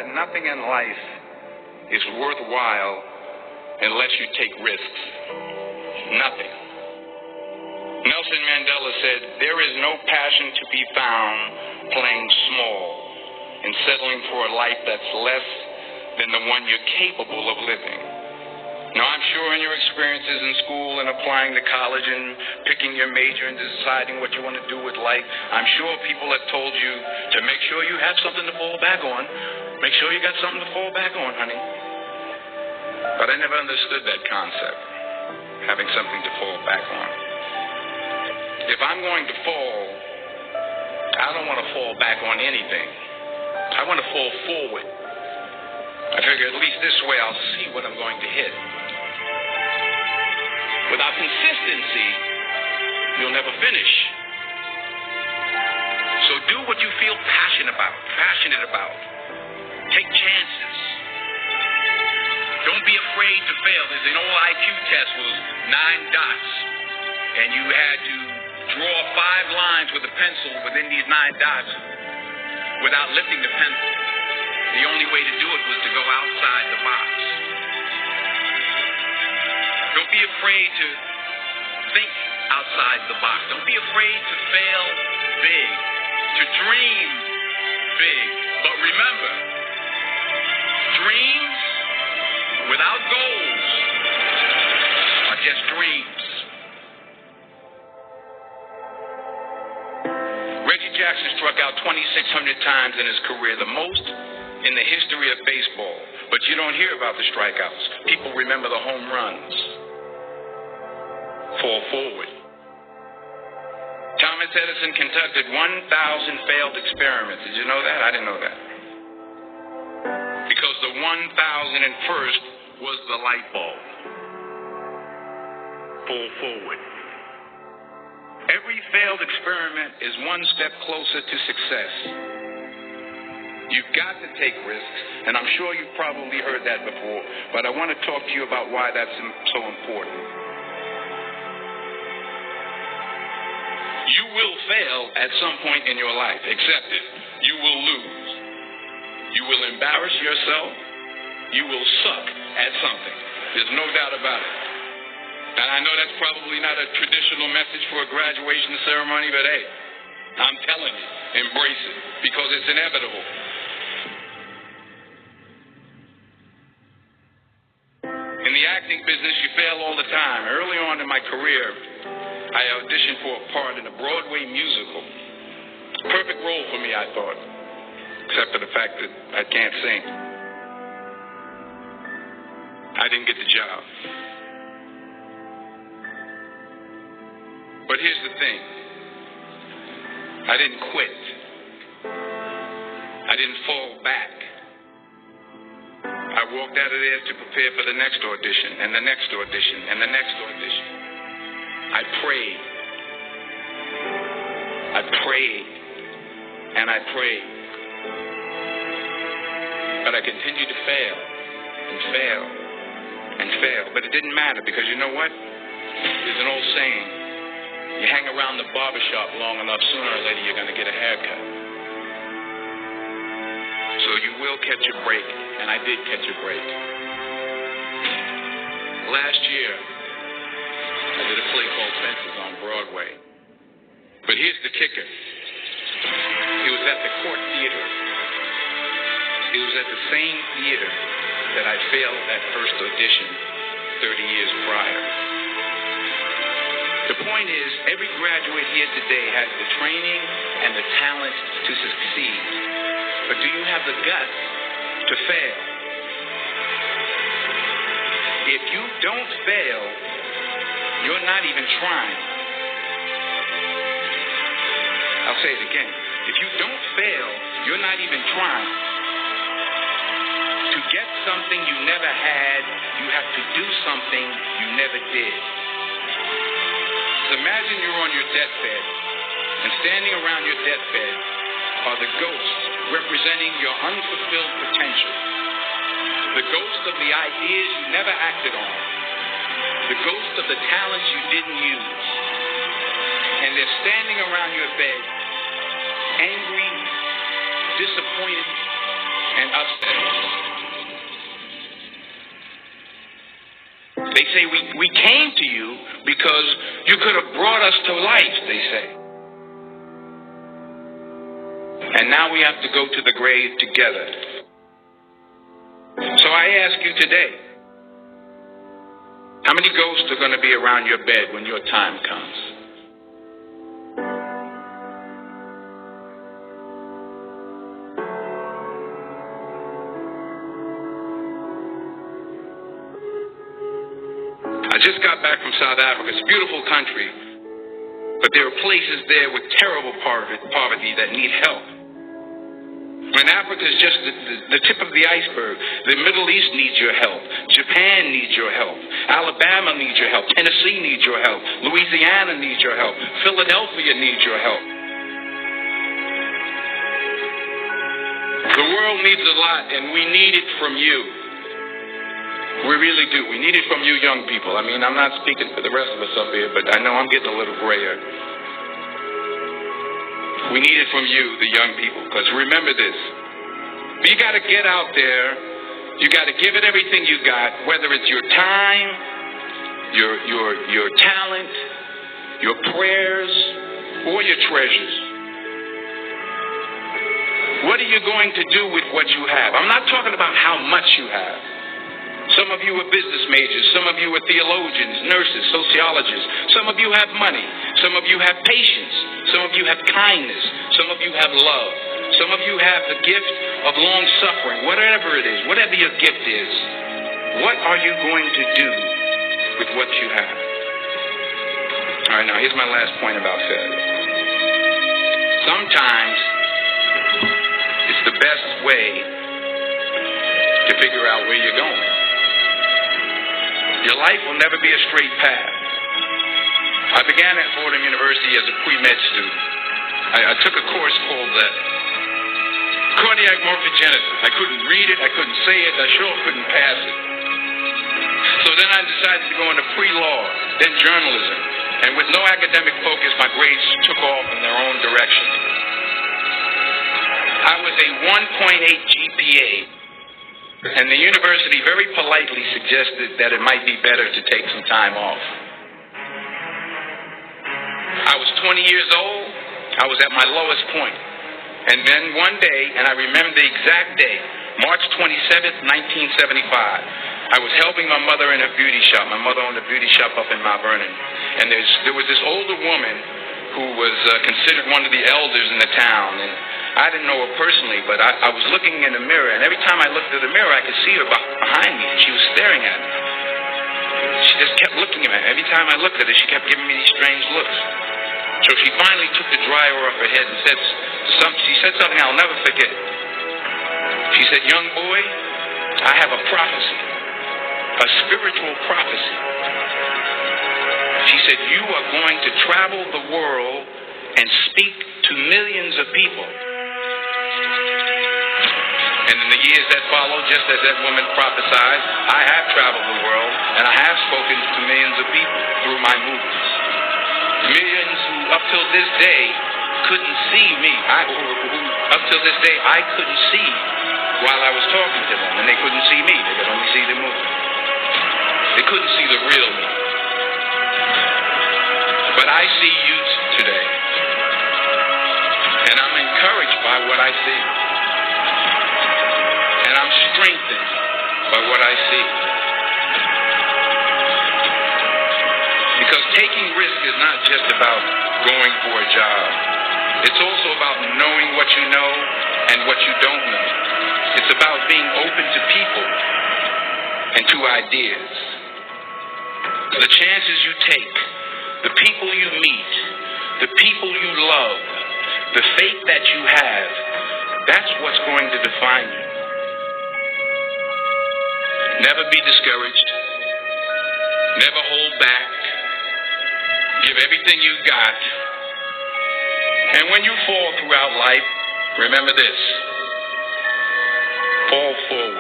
that nothing in life is worthwhile unless you take risks. Nothing. Nelson Mandela said, "There is no passion to be found playing small and settling for a life that's less than the one you're capable of living." Now, I'm sure in your experiences in school and applying to college and picking your major and deciding what you want to do with life, I'm sure people have told you to make sure you have something to fall back on. Make sure you got something to fall back on, honey. But I never understood that concept, having something to fall back on. If I'm going to fall, I don't want to fall back on anything. I want to fall forward. I figure at least this way I'll see what I'm going to hit. Without consistency, you'll never finish. So do what you feel passionate about. Take chances. Don't be afraid to fail. There's an old IQ test was 9 dots, and you had to draw 5 lines with a pencil within these 9 dots without lifting the pencil. The only way to do it was to go outside the box. Don't be afraid to think outside the box. Don't be afraid to fail big, to dream big. But remember, dreams without goals are just dreams. Reggie Jackson struck out 2,600 times in his career, the most in the history of baseball. But you don't hear about the strikeouts. People remember the home runs. Fall forward. Thomas Edison conducted 1,000 failed experiments. Did you know that? I didn't know that. Because the 1,001st was the light bulb. Fall forward. Every failed experiment is one step closer to success. You've got to take risks, and I'm sure you've probably heard that before, but I want to talk to you about why that's so important. You will fail at some point in your life. Accept it. You will lose. You will embarrass yourself. You will suck at something. There's no doubt about it. And I know that's probably not a traditional message for a graduation ceremony, but hey, I'm telling you, embrace it, because it's inevitable. In the acting business, you fail all the time. Early on in my career, I auditioned for a part in a Broadway musical. Perfect role for me, I thought, except for the fact that I can't sing. I didn't get the job. But here's the thing. I didn't quit. I didn't fall back. I walked out of there to prepare for the next audition, and the next audition, and the next audition. I prayed. And I prayed. But I continued to fail and fail and fail. But it didn't matter, because you know what? There's an old saying. You hang around the barbershop long enough, sooner or later you're going to get a haircut. So you will catch a break, and I did catch a break. Last year, I did a play called Fences on Broadway. But here's the kicker. It was at the Court Theater. It was at the same theater that I failed that first audition 30 years prior. The point is, every graduate here today has the training and the talent to succeed. But do you have the guts to fail? If you don't fail, you're not even trying. I'll say it again. If you don't fail, you're not even trying. To get something you never had, you have to do something you never did. Imagine you're on your deathbed, and standing around your deathbed are the ghosts representing your unfulfilled potential. The ghosts of the ideas you never acted on. The ghosts of the talents you didn't use. And they're standing around your bed, angry, disappointed, and and upsetting. They say we came to you because you could have brought us to life, they say. And now we have to go to the grave together. So I ask you today, how many ghosts are going to be around your bed when your time comes? I just got back from South Africa. It's a beautiful country, but there are places there with terrible poverty that need help. And Africa is just the tip of the iceberg. The Middle East needs your help. Japan needs your help. Alabama needs your help. Tennessee needs your help. Louisiana needs your help. Philadelphia needs your help. The world needs a lot, and we need it from you. We really do. We need it from you young people. I mean, I'm not speaking for the rest of us up here, but I know I'm getting a little grayer. We need it from you, the young people, because remember this. You got to get out there. You got to give it everything you got, whether it's your time, your talent, your prayers, or your treasures. What are you going to do with what you have? I'm not talking about how much you have. Some of you are business majors. Some of you are theologians, nurses, sociologists. Some of you have money. Some of you have patience. Some of you have kindness. Some of you have love. Some of you have the gift of long suffering. Whatever it is, whatever your gift is, what are you going to do with what you have? All right, now here's my last point about failure. Sometimes it's the best way to figure out where you're going. Your life will never be a straight path. I began at Fordham University as a pre-med student. I took a course called cardiac morphogenesis. I couldn't read it, I couldn't say it, I sure couldn't pass it. So then I decided to go into pre-law, then journalism. And with no academic focus, my grades took off in their own direction. I was a 1.8 GPA. And the university very politely suggested that it might be better to take some time off. I was 20 years old. I was at my lowest point. And then one day, and I remember the exact day, March 27th, 1975, I was helping my mother in her beauty shop. My mother owned a beauty shop up in Mount Vernon. And there was this older woman who was considered one of the elders in the town. And I didn't know her personally, but I was looking in the mirror, and every time I looked at the mirror, I could see her behind me, and she was staring at me. She just kept looking at me. Every time I looked at her, she kept giving me these strange looks. So she finally took the dryer off her head and she said something I'll never forget. She said, "Young boy, I have a prophecy, a spiritual prophecy." She said, "You are going to travel the world and speak to millions of people." And in the years that followed, just as that woman prophesied, I have traveled the world and I have spoken to millions of people through my movies. Millions who up till this day couldn't see me. Who up till this day I couldn't see while I was talking to them. And they couldn't see me. They could only see the movie. They couldn't see the real me. But I see you today. And I'm encouraged by what I see. And I'm strengthened by what I see. Because taking risk is not just about going for a job. It's also about knowing what you know and what you don't know. It's about being open to people and to ideas. The chances you take, the people you meet, the people you love, the faith that you have, that's what's going to define you. Never be discouraged. Never hold back. Give everything you got. And when you fall throughout life, remember this. Fall forward.